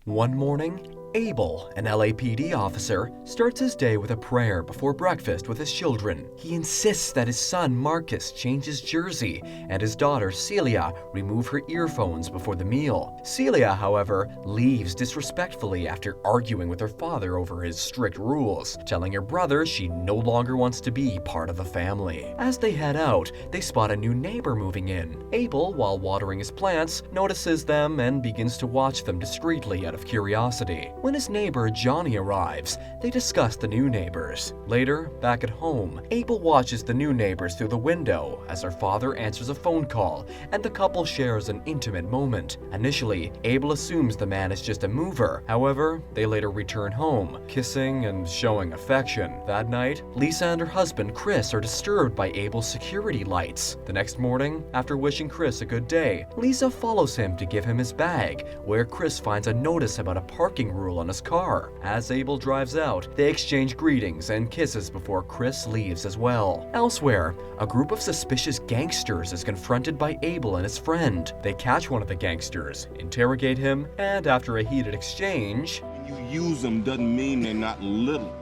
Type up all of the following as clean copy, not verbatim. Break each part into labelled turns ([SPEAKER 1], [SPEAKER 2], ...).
[SPEAKER 1] One morning, Abel, an LAPD officer, starts his day with a prayer before breakfast with his children. He insists that his son Marcus change his jersey and his daughter Celia remove her earphones before the meal. Celia, however, leaves disrespectfully after arguing with her father over his strict rules, telling her brother she no longer wants to be part of the family. As they head out, they spot a new neighbor moving in. Abel, while watering his plants, notices them and begins to watch them discreetly out of curiosity. When his neighbor Johnny arrives, they discuss the new neighbors. Later, back at home, Abel watches the new neighbors through the window as her father answers a phone call and the couple shares an intimate moment. Initially, Abel assumes the man is just a mover. However, they later return home, kissing and showing affection. That night, Lisa and her husband Chris are disturbed by Abel's security lights. The next morning, after wishing Chris a good day, Lisa follows him to give him his bag, where Chris finds a notice about a parking rule on his car. As Abel drives out, they exchange greetings and kisses before Chris leaves as well. Elsewhere, a group of suspicious gangsters is confronted by Abel and his friend. They catch one of the gangsters, interrogate him, and after a heated exchange,
[SPEAKER 2] When you use them doesn't mean they're not little.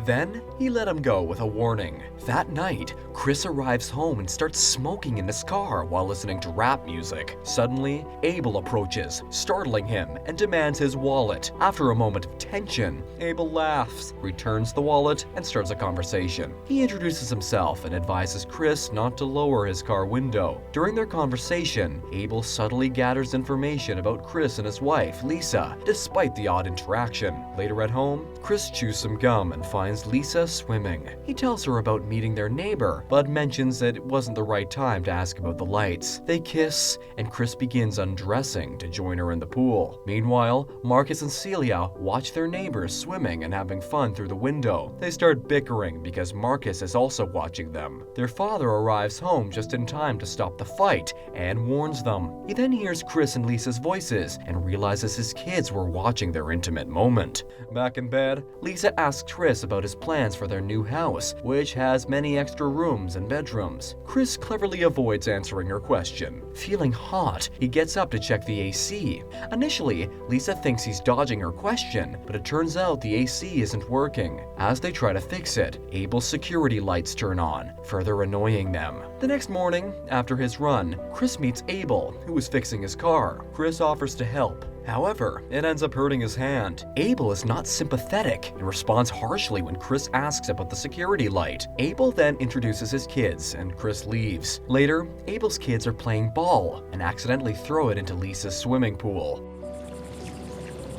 [SPEAKER 1] then he let him go with a warning. That night, Chris arrives home and starts smoking in his car while listening to rap music. Suddenly, Abel approaches, startling him, and demands his wallet. After a moment of tension, Abel laughs, returns the wallet, and starts a conversation. He introduces himself and advises Chris not to lower his car window. During their conversation, Abel subtly gathers information about Chris and his wife, Lisa, despite the odd interaction. Later at home, Chris chews some gum and finds Lisa swimming. He tells her about meeting their neighbor, but mentions that it wasn't the right time to ask about the lights. They kiss, and Chris begins undressing to join her in the pool. Meanwhile, Marcus and Celia watch their neighbors swimming and having fun through the window. They start bickering because Marcus is also watching them. Their father arrives home just in time to stop the fight and warns them. He then hears Chris and Lisa's voices and realizes his kids were watching their intimate moment. Back in bed, Lisa asks Chris about his plans for their new house, which has many extra rooms and bedrooms. Chris cleverly avoids answering her question. Feeling hot, he gets up to check the AC. Initially, Lisa thinks he's dodging her question, but it turns out the AC isn't working. As they try to fix it, Abel's security lights turn on, further annoying them. The next morning, after his run, Chris meets Abel, who is fixing his car. Chris offers to help. However, it ends up hurting his hand. Abel is not sympathetic and responds harshly when Chris asks about the security light. Abel then introduces his kids, and Chris leaves. Later, Abel's kids are playing ball and accidentally throw it into Lisa's swimming pool.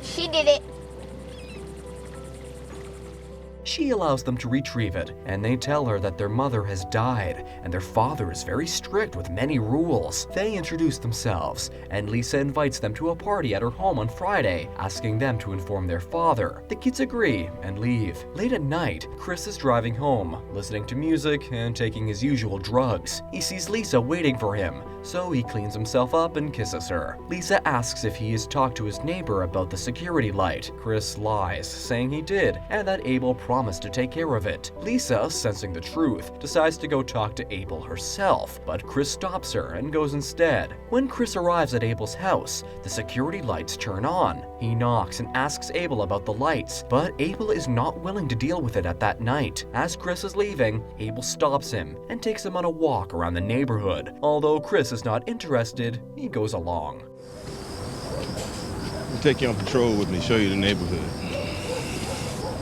[SPEAKER 3] She did it.
[SPEAKER 1] She allows them to retrieve it, and they tell her that their mother has died, and their father is very strict with many rules. They introduce themselves, and Lisa invites them to a party at her home on Friday, asking them to inform their father. The kids agree and leave. Late at night, Chris is driving home, listening to music and taking his usual drugs. He sees Lisa waiting for him, so he cleans himself up and kisses her. Lisa asks if he has talked to his neighbor about the security light. Chris lies, saying he did, and that Abel promised to take care of it. Lisa, sensing the truth, decides to go talk to Abel herself, but Chris stops her and goes instead. When Chris arrives at Abel's house, the security lights turn on. He knocks and asks Abel about the lights, but Abel is not willing to deal with it at that night. As Chris is leaving, Abel stops him and takes him on a walk around the neighborhood. Although Chris is not interested, he goes along.
[SPEAKER 2] I'll take you on patrol with me, show you the neighborhood.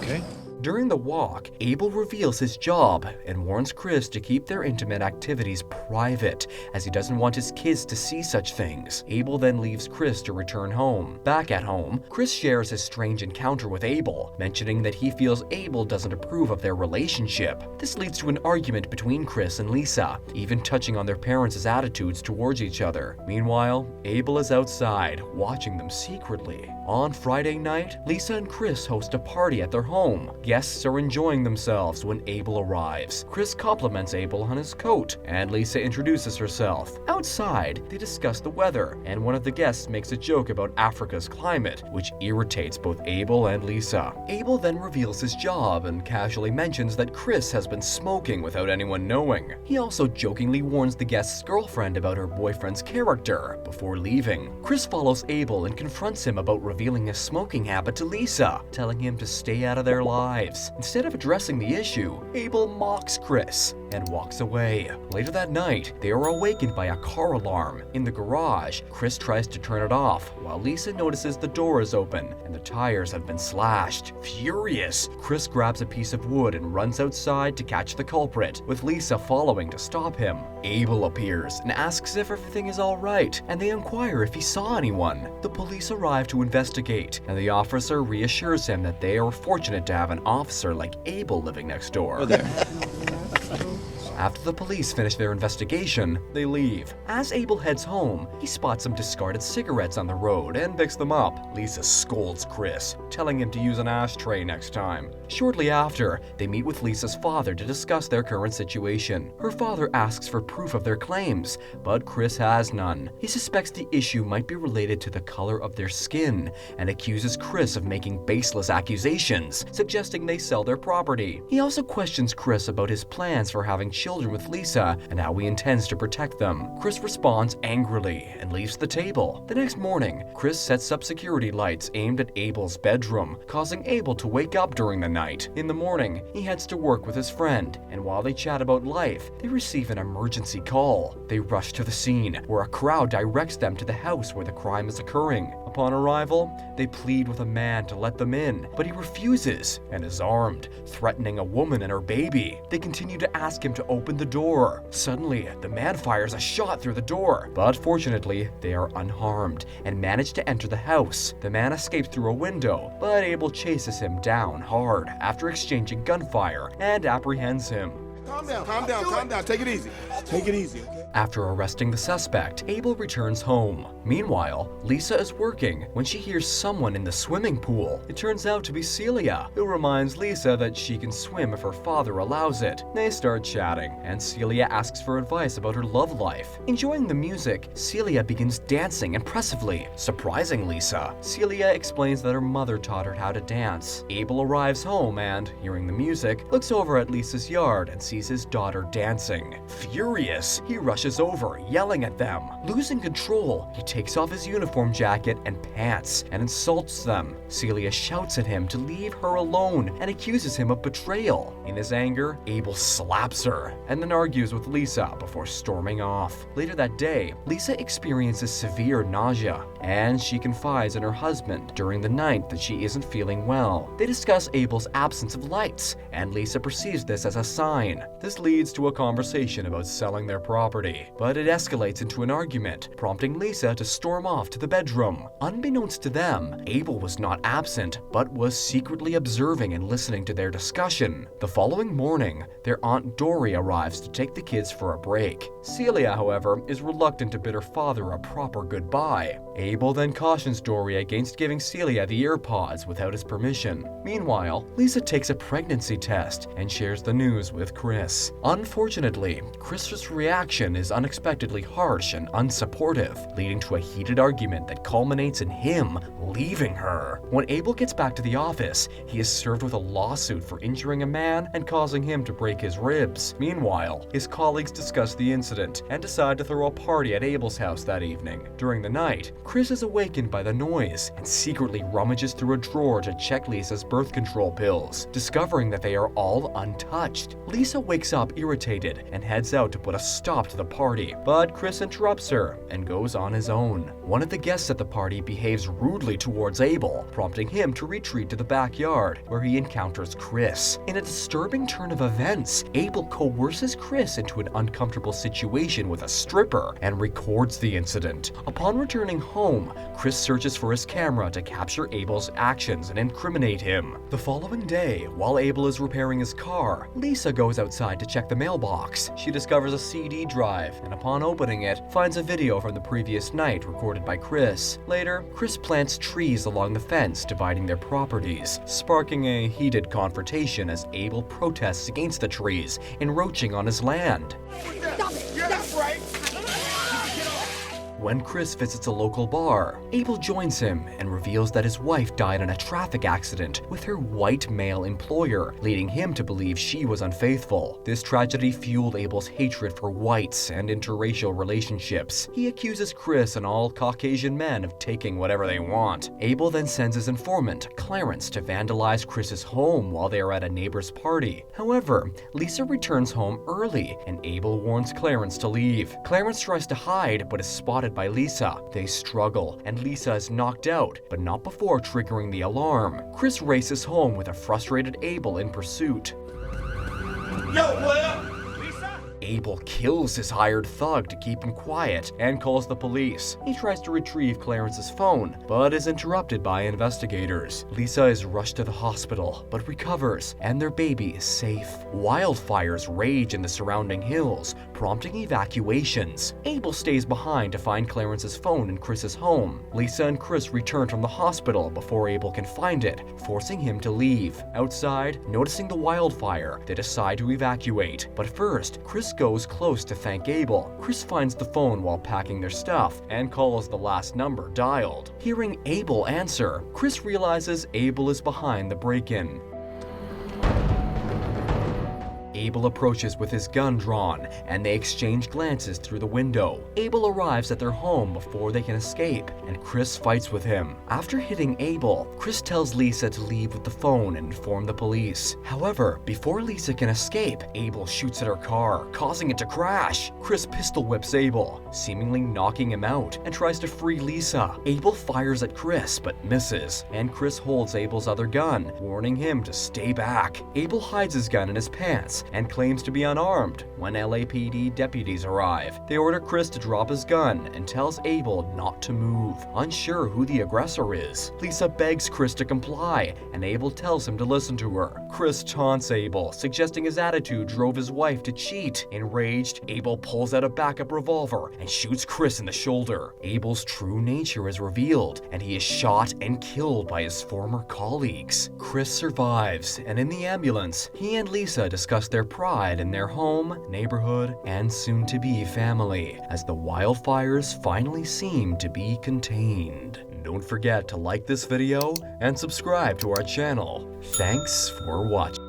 [SPEAKER 2] Okay?
[SPEAKER 1] During the walk, Abel reveals his job and warns Chris to keep their intimate activities private, as he doesn't want his kids to see such things. Abel then leaves Chris to return home. Back at home, Chris shares his strange encounter with Abel, mentioning that he feels Abel doesn't approve of their relationship. This leads to an argument between Chris and Lisa, even touching on their parents' attitudes towards each other. Meanwhile, Abel is outside, watching them secretly. On Friday night, Lisa and Chris host a party at their home. Guests are enjoying themselves when Abel arrives. Chris compliments Abel on his coat, and Lisa introduces herself. Outside, they discuss the weather, and one of the guests makes a joke about Africa's climate, which irritates both Abel and Lisa. Abel then reveals his job and casually mentions that Chris has been smoking without anyone knowing. He also jokingly warns the guest's girlfriend about her boyfriend's character before leaving. Chris follows Abel and confronts him about revealing his smoking habit to Lisa, telling him to stay out of their lives. Instead of addressing the issue, Abel mocks Chris and walks away. Later that night, they are awakened by a car alarm. In the garage, Chris tries to turn it off, while Lisa notices the door is open and the tires have been slashed. Furious, Chris grabs a piece of wood and runs outside to catch the culprit, with Lisa following to stop him. Abel appears and asks if everything is alright, and they inquire if he saw anyone. The police arrive to investigate, and the officer reassures him that they are fortunate to have an officer like Abel living next door.
[SPEAKER 2] Oh, there.
[SPEAKER 1] After the police finish their investigation, they leave. As Abel heads home, he spots some discarded cigarettes on the road and picks them up. Lisa scolds Chris, telling him to use an ashtray next time. Shortly after, they meet with Lisa's father to discuss their current situation. Her father asks for proof of their claims, but Chris has none. He suspects the issue might be related to the color of their skin and accuses Chris of making baseless accusations, suggesting they sell their property. He also questions Chris about his plans for having children with Lisa and how he intends to protect them. Chris responds angrily and leaves the table. The next morning, Chris sets up security lights aimed at Abel's bedroom, causing Abel to wake up during the night. In the morning, he heads to work with his friend, and while they chat about life, they receive an emergency call. They rush to the scene, where a crowd directs them to the house where the crime is occurring. Upon arrival, they plead with a man to let them in, but he refuses and is armed, threatening a woman and her baby. They continue to ask him to open the door. Suddenly, the man fires a shot through the door, but fortunately, they are unharmed and manage to enter the house. The man escapes through a window, but Abel chases him down hard after exchanging gunfire and apprehends him.
[SPEAKER 4] Calm down. Take it easy. Okay?
[SPEAKER 1] After arresting the suspect, Abel returns home. Meanwhile, Lisa is working when she hears someone in the swimming pool. It turns out to be Celia, who reminds Lisa that she can swim if her father allows it. They start chatting, and Celia asks for advice about her love life. Enjoying the music, Celia begins dancing impressively, surprising Lisa. Celia explains that her mother taught her how to dance. Abel arrives home and, hearing the music, looks over at Lisa's yard and sees his daughter dancing. Furious, he rushes over, yelling at them. Losing control, he takes off his uniform jacket and pants and insults them. Celia shouts at him to leave her alone and accuses him of betrayal. In his anger, Abel slaps her and then argues with Lisa before storming off. Later that day, Lisa experiences severe nausea, and she confides in her husband during the night that she isn't feeling well. They discuss Abel's absence of lights, and Lisa perceives this as a sign. This leads to a conversation about selling their property, but it escalates into an argument, prompting Lisa to storm off to the bedroom. Unbeknownst to them, Abel was not absent, but was secretly observing and listening to their discussion. The following morning, their Aunt Dory arrives to take the kids for a break. Celia, however, is reluctant to bid her father a proper goodbye. Abel then cautions Dory against giving Celia the earpods without his permission. Meanwhile, Lisa takes a pregnancy test and shares the news with Chris. Unfortunately, Chris's reaction is unexpectedly harsh and unsupportive, leading to a heated argument that culminates in him leaving her. When Abel gets back to the office, he is served with a lawsuit for injuring a man and causing him to break his ribs. Meanwhile, his colleagues discuss the incident and decide to throw a party at Abel's house that evening. During the night, Chris is awakened by the noise and secretly rummages through a drawer to check Lisa's birth control pills, discovering that they are all untouched. Lisa wakes up irritated and heads out to put a stop to the party, but Chris interrupts her and goes on his own. One of the guests at the party behaves rudely towards Abel, prompting him to retreat to the backyard, where he encounters Chris. In a disturbing turn of events, Abel coerces Chris into an uncomfortable situation with a stripper and records the incident. Upon returning home, Chris searches for his camera to capture Abel's actions and incriminate him. The following day, while Abel is repairing his car, Lisa goes outside to check the mailbox. She discovers a CD drive, and upon opening it, finds a video from the previous night recorded by Chris. Later, Chris plants trees along the fence dividing their properties, sparking a heated confrontation as Abel protests against the trees encroaching on his land.
[SPEAKER 4] Stop it. That's right.
[SPEAKER 1] When Chris visits a local bar, Abel joins him and reveals that his wife died in a traffic accident with her white male employer, leading him to believe she was unfaithful. This tragedy fueled Abel's hatred for whites and interracial relationships. He accuses Chris and all Caucasian men of taking whatever they want. Abel then sends his informant, Clarence, to vandalize Chris's home while they are at a neighbor's party. However, Lisa returns home early and Abel warns Clarence to leave. Clarence tries to hide but is spotted by Lisa. They struggle and Lisa is knocked out, but not before triggering the alarm. Chris races home with a frustrated Abel in pursuit.
[SPEAKER 4] Yo, player!
[SPEAKER 1] Abel kills his hired thug to keep him quiet and calls the police. He tries to retrieve Clarence's phone, but is interrupted by investigators. Lisa is rushed to the hospital, but recovers, and their baby is safe. Wildfires rage in the surrounding hills, prompting evacuations. Abel stays behind to find Clarence's phone in Chris's home. Lisa and Chris return from the hospital before Abel can find it, forcing him to leave. Outside, noticing the wildfire, they decide to evacuate. But first, Chris goes close to thank Abel. Chris finds the phone while packing their stuff and calls the last number dialed. Hearing Abel answer, Chris realizes Abel is behind the break-in. Abel approaches with his gun drawn, and they exchange glances through the window. Abel arrives at their home before they can escape, and Chris fights with him. After hitting Abel, Chris tells Lisa to leave with the phone and inform the police. However, before Lisa can escape, Abel shoots at her car, causing it to crash. Chris pistol whips Abel, seemingly knocking him out, and tries to free Lisa. Abel fires at Chris, but misses, and Chris holds Abel's other gun, warning him to stay back. Abel hides his gun in his pants and claims to be unarmed. When LAPD deputies arrive, they order Chris to drop his gun and tells Abel not to move, unsure who the aggressor is. Lisa begs Chris to comply, and Abel tells him to listen to her. Chris taunts Abel, suggesting his attitude drove his wife to cheat. Enraged, Abel pulls out a backup revolver and shoots Chris in the shoulder. Abel's true nature is revealed, and he is shot and killed by his former colleagues. Chris survives, and in the ambulance, he and Lisa discuss their pride in their home, neighborhood, and soon-to-be family, as the wildfires finally seem to be contained. Don't forget to like this video and subscribe to our channel. Thanks for watching.